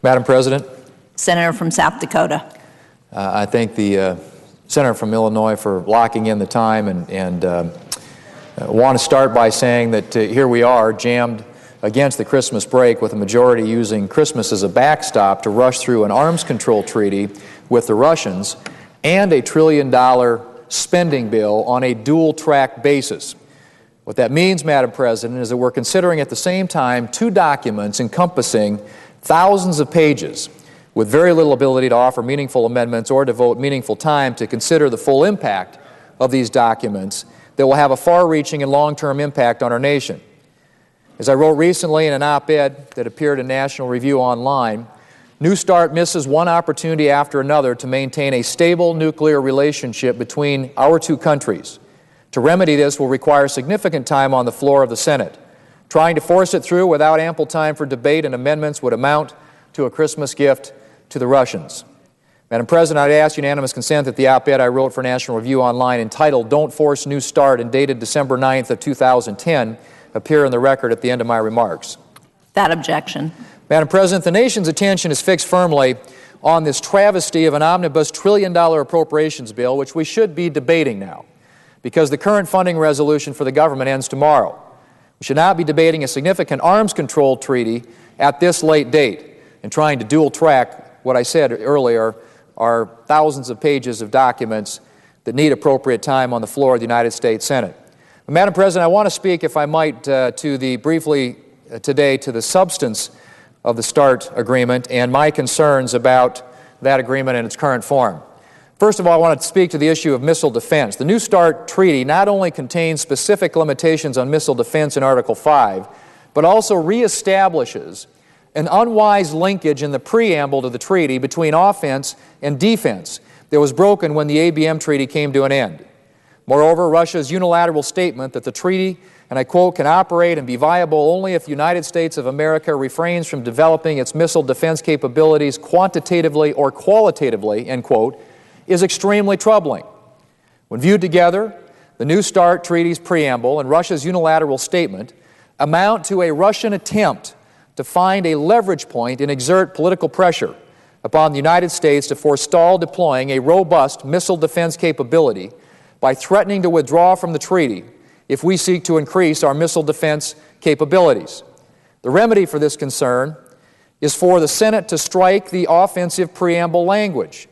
Madam President, Senator from South Dakota. I thank the Senator from Illinois for locking in the time and want to start by saying that here we are jammed against the Christmas break with a majority using Christmas as a backstop to rush through an arms control treaty with the Russians and a $1 trillion spending bill on a dual-track basis. What that means, Madam President, is that we're considering at the same time two documents encompassing thousands of pages with very little ability to offer meaningful amendments or devote meaningful time to consider the full impact of these documents that will have a far-reaching and long-term impact on our nation. As I wrote recently in an op-ed that appeared in National Review Online, New START misses one opportunity after another to maintain a stable nuclear relationship between our two countries. To remedy this will require significant time on the floor of the Senate. Trying to force it through without ample time for debate and amendments would amount to a Christmas gift to the Russians. Madam President, I'd ask unanimous consent that the op-ed I wrote for National Review Online entitled "Don't Force New START" and dated December 9th of 2010 appear in the record at the end of my remarks. Without objection. Madam President, the nation's attention is fixed firmly on this travesty of an omnibus $1 trillion appropriations bill, which we should be debating now, because the current funding resolution for the government ends tomorrow. We should not be debating a significant arms control treaty at this late date and trying to dual-track what I said earlier are thousands of pages of documents that need appropriate time on the floor of the United States Senate. But, Madam President, I want to speak, if I might, briefly today to the substance of the START agreement and my concerns about that agreement in its current form. First of all, I want to speak to the issue of missile defense. The New START treaty not only contains specific limitations on missile defense in Article 5, but also reestablishes an unwise linkage in the preamble to the treaty between offense and defense that was broken when the ABM treaty came to an end. Moreover, Russia's unilateral statement that the treaty, and I quote, "can operate and be viable only if the United States of America refrains from developing its missile defense capabilities quantitatively or qualitatively," end quote, is extremely troubling. When viewed together, the New START treaty's preamble and Russia's unilateral statement amount to a Russian attempt to find a leverage point and exert political pressure upon the United States to forestall deploying a robust missile defense capability by threatening to withdraw from the treaty if we seek to increase our missile defense capabilities. The remedy for this concern is for the Senate to strike the offensive preamble language.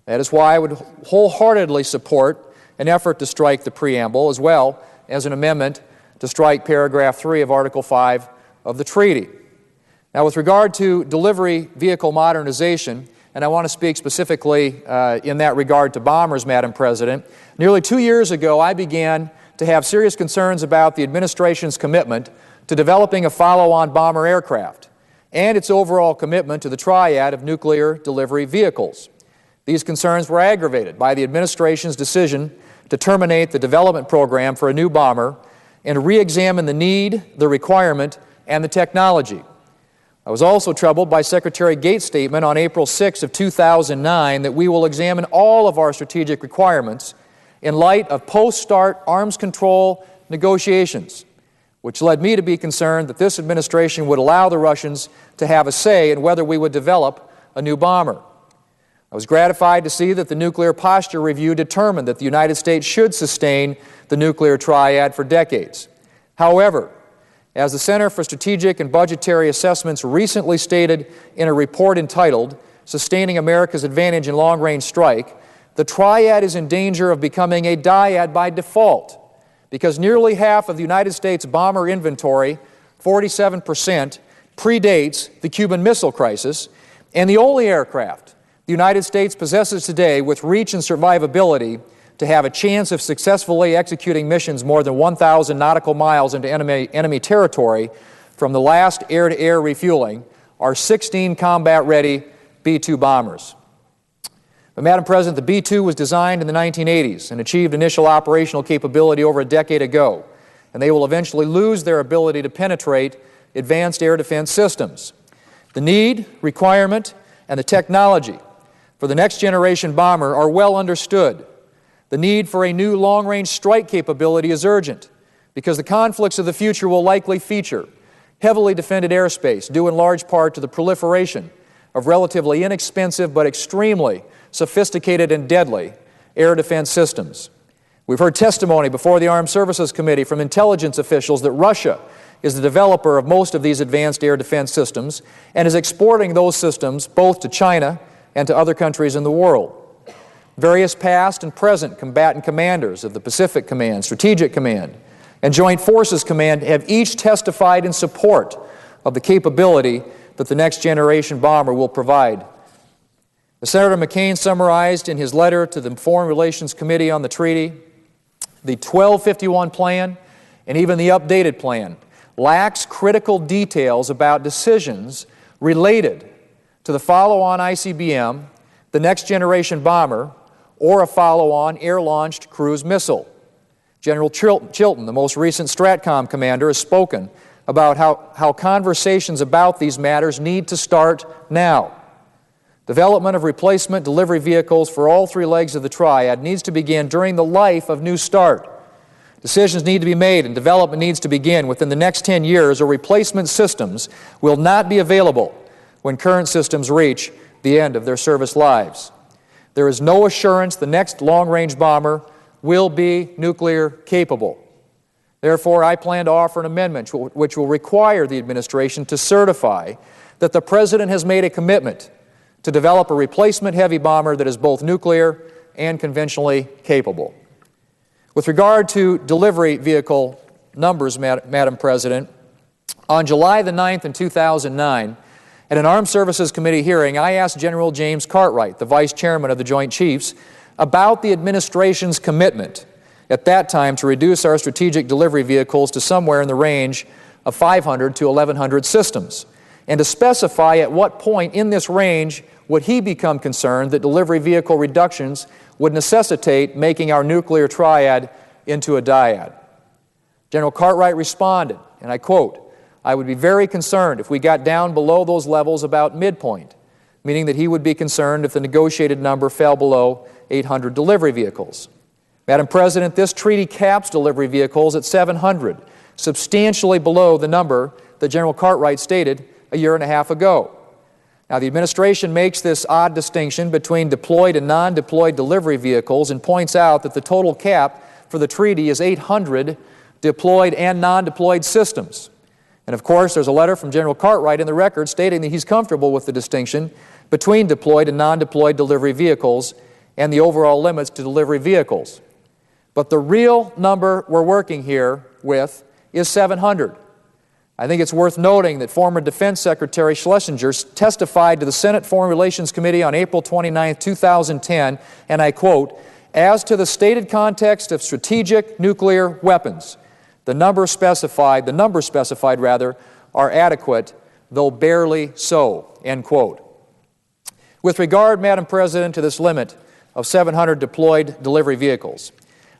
That is why I would wholeheartedly support an effort to strike the preamble, as well as an amendment to strike paragraph 3 of Article 5 of the treaty. Now, with regard to delivery vehicle modernization, and I want to speak specifically in that regard to bombers, Madam President, nearly 2 years ago I began to have serious concerns about the administration's commitment to developing a follow-on bomber aircraft and its overall commitment to the triad of nuclear delivery vehicles. These concerns were aggravated by the administration's decision to terminate the development program for a new bomber and re-examine the need, the requirement, and the technology. I was also troubled by Secretary Gates' statement on April 6 of 2009 that we will examine all of our strategic requirements in light of post-START arms control negotiations, which led me to be concerned that this administration would allow the Russians to have a say in whether we would develop a new bomber. I was gratified to see that the Nuclear Posture Review determined that the United States should sustain the nuclear triad for decades. However, as the Center for Strategic and Budgetary Assessments recently stated in a report entitled "Sustaining America's Advantage in Long-Range Strike," the triad is in danger of becoming a dyad by default, because nearly half of the United States bomber inventory, 47%, predates the Cuban Missile Crisis, and the only aircraft the United States possesses today with reach and survivability to have a chance of successfully executing missions more than 1,000 nautical miles into enemy territory from the last air-to-air refueling are 16 combat-ready B-2 bombers. But, Madam President, the B-2 was designed in the 1980s and achieved initial operational capability over a decade ago, and they will eventually lose their ability to penetrate advanced air defense systems. The need, requirement, and the technology for the next generation bomber are well understood. The need for a new long-range strike capability is urgent because the conflicts of the future will likely feature heavily defended airspace due in large part to the proliferation of relatively inexpensive but extremely sophisticated and deadly air defense systems. We've heard testimony before the Armed Services Committee from intelligence officials that Russia is the developer of most of these advanced air defense systems and is exporting those systems both to China and to other countries in the world. Various past and present combatant commanders of the Pacific Command, Strategic Command, and Joint Forces Command have each testified in support of the capability that the next generation bomber will provide. As Senator McCain summarized in his letter to the Foreign Relations Committee on the treaty, the 1251 plan and even the updated plan lacks critical details about decisions related to the follow-on ICBM, the next generation bomber, or a follow-on air-launched cruise missile. General Chilton, the most recent STRATCOM commander, has spoken about how conversations about these matters need to start now. Development of replacement delivery vehicles for all three legs of the triad needs to begin during the life of New START. Decisions need to be made and development needs to begin within the next 10 years, or replacement systems will not be available when current systems reach the end of their service lives. There is no assurance the next long-range bomber will be nuclear capable. Therefore, I plan to offer an amendment which will require the administration to certify that the President has made a commitment to develop a replacement heavy bomber that is both nuclear and conventionally capable. With regard to delivery vehicle numbers, Madam President, on July the 9th in 2009, at an Armed Services Committee hearing, I asked General James Cartwright, the Vice Chairman of the Joint Chiefs, about the administration's commitment at that time to reduce our strategic delivery vehicles to somewhere in the range of 500 to 1,100 systems, and to specify at what point in this range would he become concerned that delivery vehicle reductions would necessitate making our nuclear triad into a dyad. General Cartwright responded, and I quote, "I would be very concerned if we got down below those levels about midpoint," meaning that he would be concerned if the negotiated number fell below 800 delivery vehicles. Madam President, this treaty caps delivery vehicles at 700, substantially below the number that General Cartwright stated a year and a half ago. Now, the administration makes this odd distinction between deployed and non-deployed delivery vehicles and points out that the total cap for the treaty is 800 deployed and non-deployed systems. And of course, there's a letter from General Cartwright in the record stating that he's comfortable with the distinction between deployed and non-deployed delivery vehicles and the overall limits to delivery vehicles. But the real number we're working here with is 700. I think it's worth noting that former Defense Secretary Schlesinger testified to the Senate Foreign Relations Committee on April 29, 2010, and I quote, "As to the stated context of strategic nuclear weapons, the numbers specified are adequate, though barely so," end quote. With regard, Madam President, to this limit of 700 deployed delivery vehicles,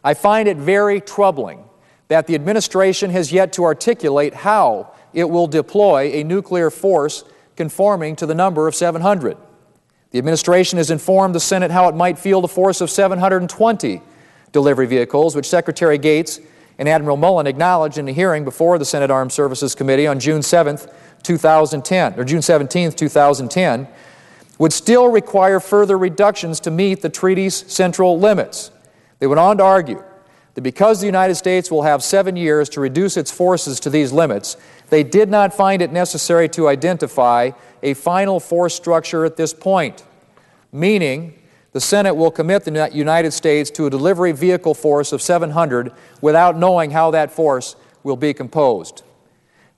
I find it very troubling that the administration has yet to articulate how it will deploy a nuclear force conforming to the number of 700. The administration has informed the Senate how it might field a force of 720 delivery vehicles, which Secretary Gates and Admiral Mullen acknowledged in a hearing before the Senate Armed Services Committee on June 17th, 2010, would still require further reductions to meet the treaty's central limits. They went on to argue that because the United States will have 7 years to reduce its forces to these limits, they did not find it necessary to identify a final force structure at this point, meaning the Senate will commit the United States to a delivery vehicle force of 700 without knowing how that force will be composed.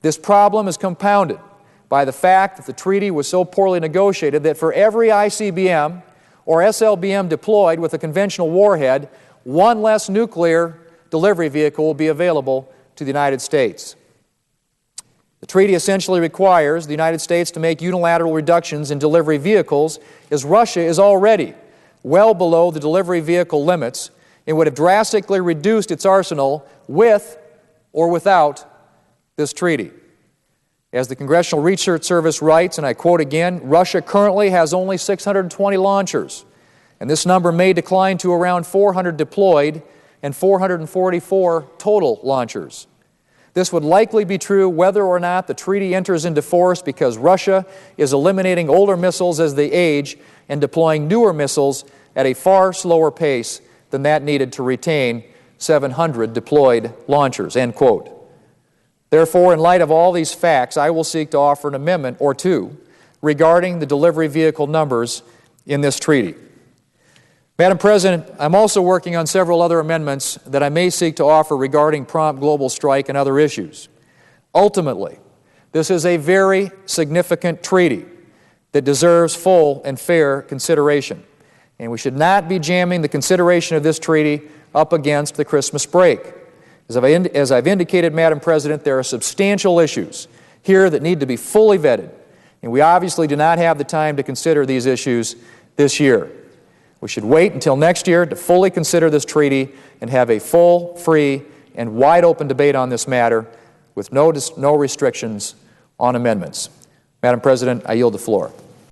This problem is compounded by the fact that the treaty was so poorly negotiated that for every ICBM or SLBM deployed with a conventional warhead, one less nuclear delivery vehicle will be available to the United States. The treaty essentially requires the United States to make unilateral reductions in delivery vehicles, as Russia is already well below the delivery vehicle limits and would have drastically reduced its arsenal with or without this treaty. As the Congressional Research Service writes, and I quote again, Russia currently has only 620 launchers, and this number may decline to around 400 deployed and 444 total launchers. This would likely be true whether or not the treaty enters into force, because Russia is eliminating older missiles as they age and deploying newer missiles at a far slower pace than that needed to retain 700 deployed launchers, end quote. Therefore, in light of all these facts, I will seek to offer an amendment or two regarding the delivery vehicle numbers in this treaty. Madam President, I'm also working on several other amendments that I may seek to offer regarding prompt global strike and other issues. Ultimately, this is a very significant treaty that deserves full and fair consideration, and we should not be jamming the consideration of this treaty up against the Christmas break. As I've indicated, Madam President, there are substantial issues here that need to be fully vetted, and we obviously do not have the time to consider these issues this year. We should wait until next year to fully consider this treaty and have a full, free, and wide-open debate on this matter with no restrictions on amendments. Madam President, I yield the floor.